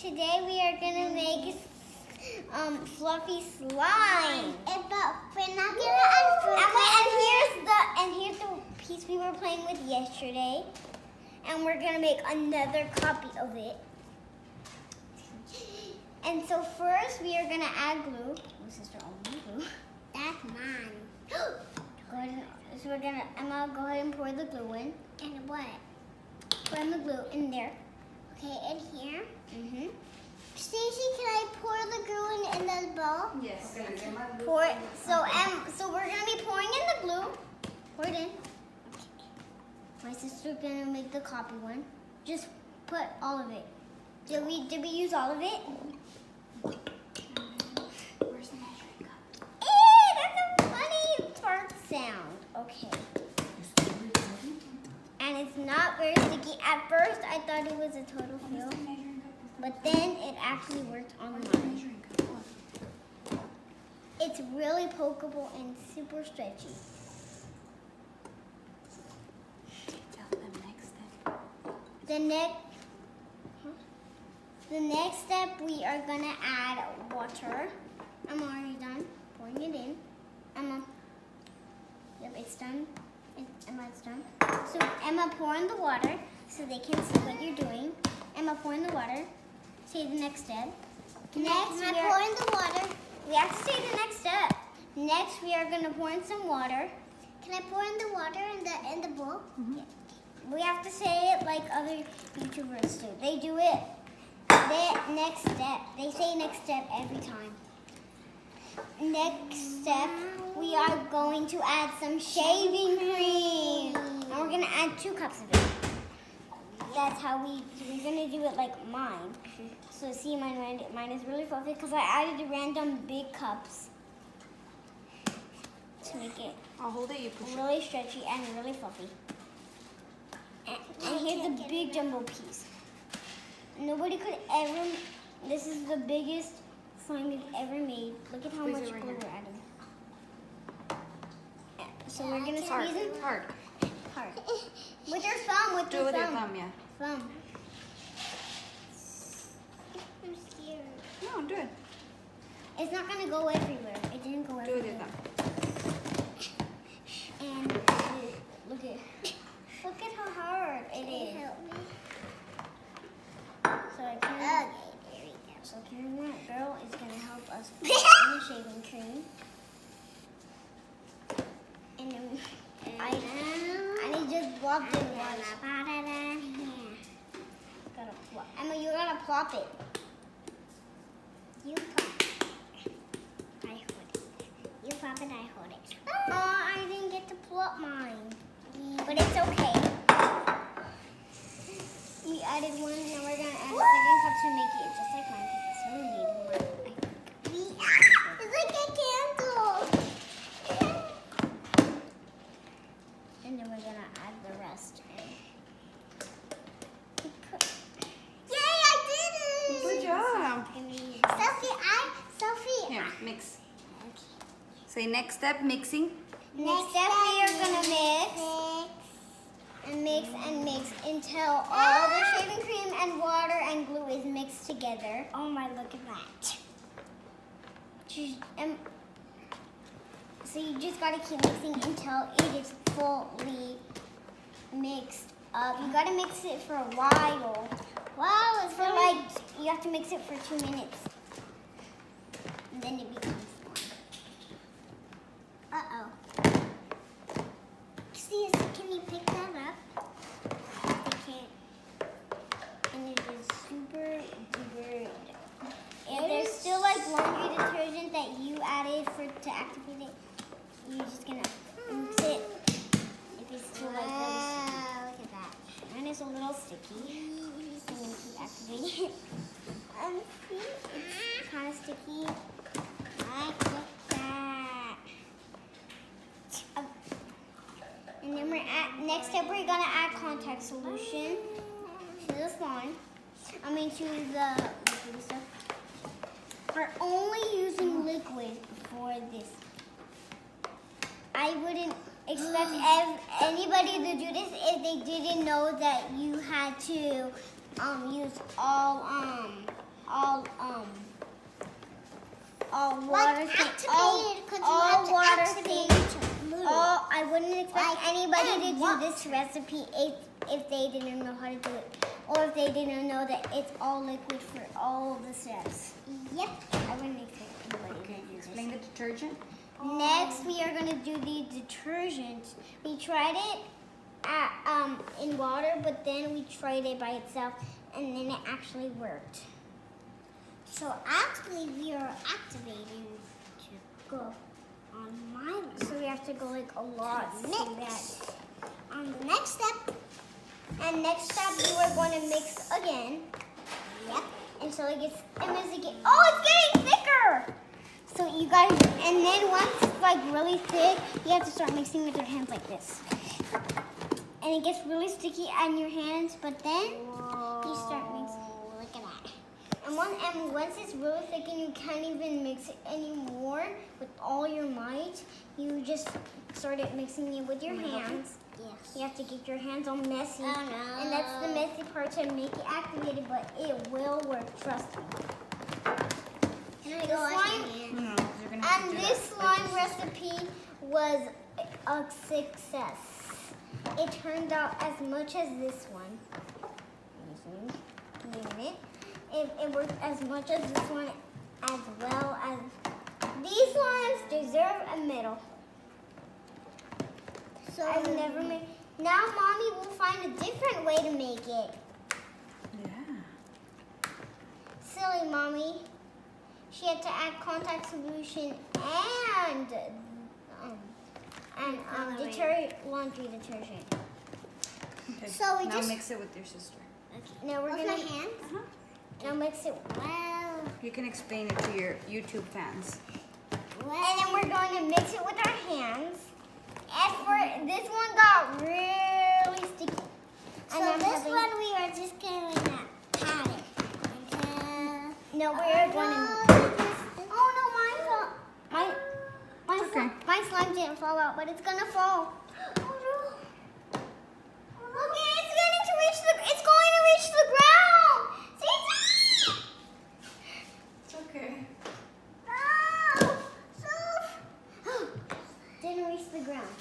today we are gonna make fluffy slime. But we're not gonna add fruit. And here's the piece we were playing with yesterday. And we're gonna make another copy of it. And so first we are gonna add glue. My sister only glue. That's mine. So we're gonna, Emma, go ahead and pour the glue in. And what? Pour the glue in there. Okay, in here. Mm-hmm. Stacey, can I pour the glue in the bowl? Yes. Pour it. So we're gonna be pouring in the glue. Pour it in. My sister's gonna make the copy one. Just put all of it. Did we use all of it? Where's the measuring cup? That's a funny tart sound. Okay. And it's not very sticky. At first, I thought it was a total fail, but then it actually worked on mine. It's really pokeable and super stretchy. Tell them next step. The next step, we are gonna add water. I'm already done pouring it in. Emma. Yep, it's done. Emma, it's done. So Emma, pour in the water so they can see what you're doing. Emma, pour in the water. Say the next step. Next, Can I pour in the water? We have to say the next step. Next, we are gonna pour in some water. Can I pour in the water in the bowl? Yeah. We have to say it like other YouTubers do. They do it. Next step. They say next step every time. Next step, we are going to add some shaving cream. And we're going to add 2 cups of it. That's how we're going to do it like mine. So see, mine is really fluffy because I added random big cups to make it I'll hold it, you push it. really stretchy and really fluffy. And here's the big jumbo piece. Nobody could ever, this is the biggest slime we've ever made. Look at how Squeeze much it right glue here. we're adding. So we're gonna Hard, squeeze it hard. hard. With your thumb, with Do it your with your thumb. thumb, yeah. Thumb. I'm scared. No, do it. It's not gonna go everywhere. It didn't go Do it with your everywhere. thumb. And look at how hard it Can you is. help me? So I can. Okay, there we go. So Karen, that girl is gonna help us put in the shaving cream. And then I just plopped it once. Gotta plop. Emma, you gotta plop it. You plop it. I hold it. You plop it, I hold it. Oh, I didn't get to plop mine. But it's okay. We added one, now we're gonna add a second cup to make it just like mine because it's so neat. It's like a candle. And then we're gonna add the rest in. Yay, I did it! Good job. Sophie, Here, mix. Say next step, mixing. Next step, we are gonna mix until all the shaving cream and water and glue is mixed together. Oh my, look at that. So you just gotta keep mixing until it is fully mixed up. You gotta mix it for a while. Wow, it's For you have to mix it for 2 minutes. And then it becomes slime. Uh-oh. See, can you pick that up? I can't. And it is super duper. If there's still like laundry detergent that you added to activate it, you're just gonna mix it. If it's still like really sticky. Look at that. Mine is a little sticky. I'm gonna keep activating it. See, it's kind of sticky. Like that. And then next step we're gonna add contact solution to the slime. To the liquid stuff. We're only using liquid for this. I wouldn't expect anybody to do this if they didn't know that you had to use all all water Like thing. activated, 'cause you All have to water activate things. it to move. I wouldn't expect Like, anybody and to do what? this recipe if they didn't know how to do it, or if they didn't know that it's all liquid for all the steps. Yep. I wouldn't expect anybody Okay, to do explain the this. detergent. Next, we are going to do the detergent. We tried it in water, but then we tried it by itself, and then it actually worked. So actually, we are activating to go on my list. So we have to go like a lot To so mix. that. On the next step, And next step, we are going to mix again yep. until it gets. And as it get, oh, it's getting thicker. So you guys, and then once it's like really thick, you have to start mixing with your hands like this. And it gets really sticky on your hands, but then you start mixing. Look at that. And once it's really thick and you can't even mix it anymore with all your might, you just started mixing it with your hands. Yes. You have to get your hands all messy. Oh, no. And that's the messy part to make it activated, but it will work, trust me. Can I The go wash slime- my hands? No, you're gonna have to And do this that. slime recipe was a success. It turned out as much as this one. It worked as much as this one, as well as these slimes deserve a medal. So I've never made. Now, mommy will find a different way to make it. Yeah. Silly mommy. She had to add contact solution and laundry detergent. Okay. So we now just- mix it with your sister. Now we're With gonna my hands? now mix it. Well, You can explain it to your YouTube fans. And then we're going to mix it with our hands. And for this one got really sticky. so And I'm this having- one we are just going to pat it. Until... No, we're going to. Oh no, my slime didn't fall out, but it's gonna fall. Oh no! Look, it's going to reach the ground. See? It's okay. No! Didn't reach the ground.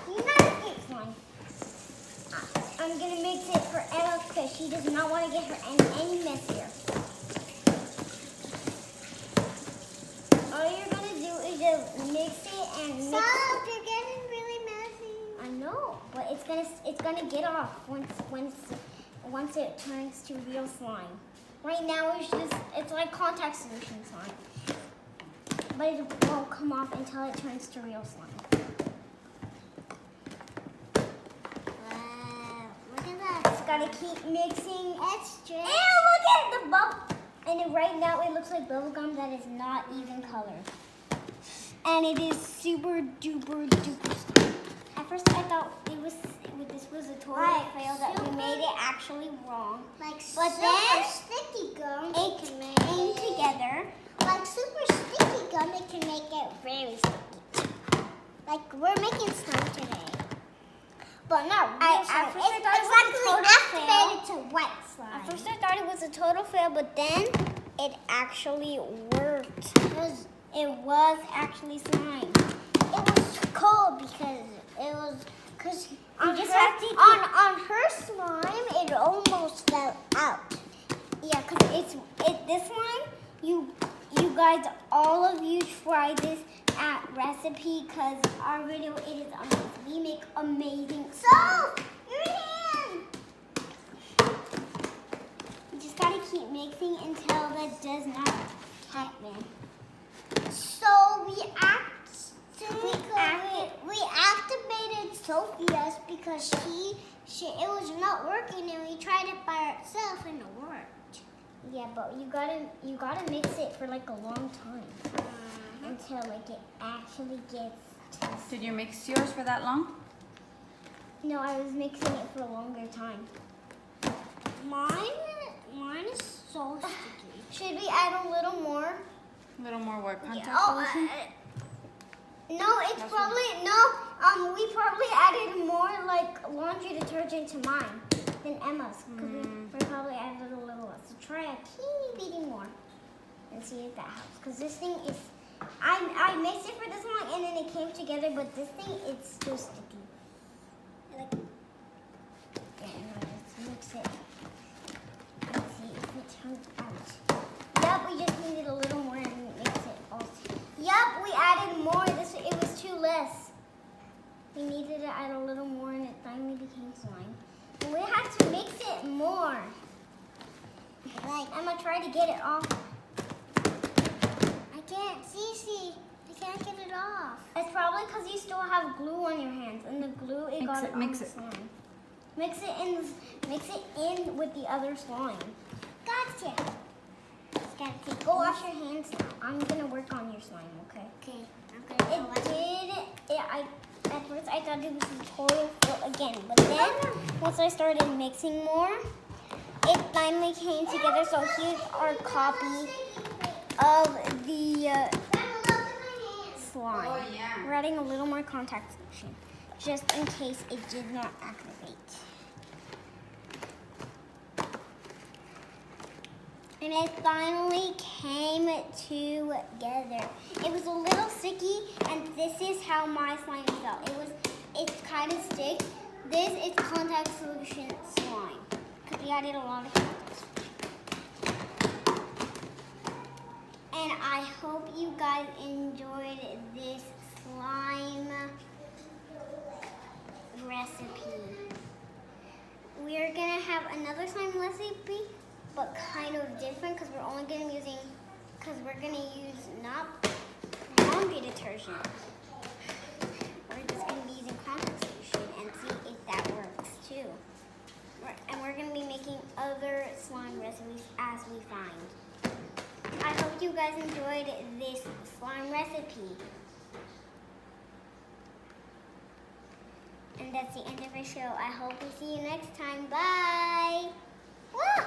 You gotta escape slime. I'm gonna mix it for Emma because she does not want to get her any messier. All you're gonna do is just mix it and mix Stop, you're getting really messy. I know, but it's gonna get off once it turns to real slime. Right now it's like contact solution slime, but it won't come off until it turns to real slime. Wow, look at that. Just gotta keep mixing. Extra. Ew, look at the bubble. And right now it looks like bubble gum that is not even colored. And it is super duper duper sticky. At first I thought this was a total fail that we made it actually wrong. Like But super then sticky gum. it can make came it. together. Like super sticky gum, it can make it very sticky. Like we're making slime today. But no, At at first I it's thought it was a total fail. activated to white slime. At first I thought it was a total fail, but then it actually worked. It was actually slime. It was cold because On just her- have to on her slime, it almost fell out. Yeah, because this one, you guys, all of you try this at recipe because our video, it is amazing. We make amazing. So, your hand. You just gotta keep mixing until that does not happen. So we activated Sophia's because it was not working and we tried it by ourselves and it worked. Yeah, but you gotta mix it for like a long time until like it actually gets. Did you mix yours for that long? No, I was mixing it for a longer time. Mine is so sticky. Should we add a little more? A little more what? Contact Oh, solution? no, it's That's probably we probably added more like laundry detergent to mine than Emma's because we probably added a little less. So try a teeny see if that helps. Because this thing is, I mixed it for this long and then it came together, but this thing is still sticky. Like, yeah, no, let's mix it. Let's see if it turns out. Yep, we just needed a little more and mix it all. Yep, we added more. It was too less. We needed to add a little more and it finally became slime. And we had to mix it more. Like, I'm gonna try to get it off. I can't, see, I can't get it off. It's probably because you still have glue on your hands, and the glue got it on the slime. Mix it in with the other slime. Gotcha. Go wash your hands now. I'm gonna work on your slime, okay? Okay. I'm gonna At first I thought it was a tutorial again, but then once I started mixing more, it finally came together. So here's our copy of the slime. Oh, yeah. We're adding a little more contact solution, just in case it did not activate. And it finally came together. It was a little sticky, and this is how my slime felt. It's kind of stick. This is contact solution slime, because we added a lot of contact solution. And I hope you guys enjoyed this slime recipe. We're gonna have another slime recipe, but kind of different, because we're gonna use not laundry detergent. We're just gonna be using contact solution and see if that works too. And we're gonna be making other slime recipes as we find. I hope you guys enjoyed this slime recipe. And that's the end of our show. I hope we see you next time. Bye! Woo!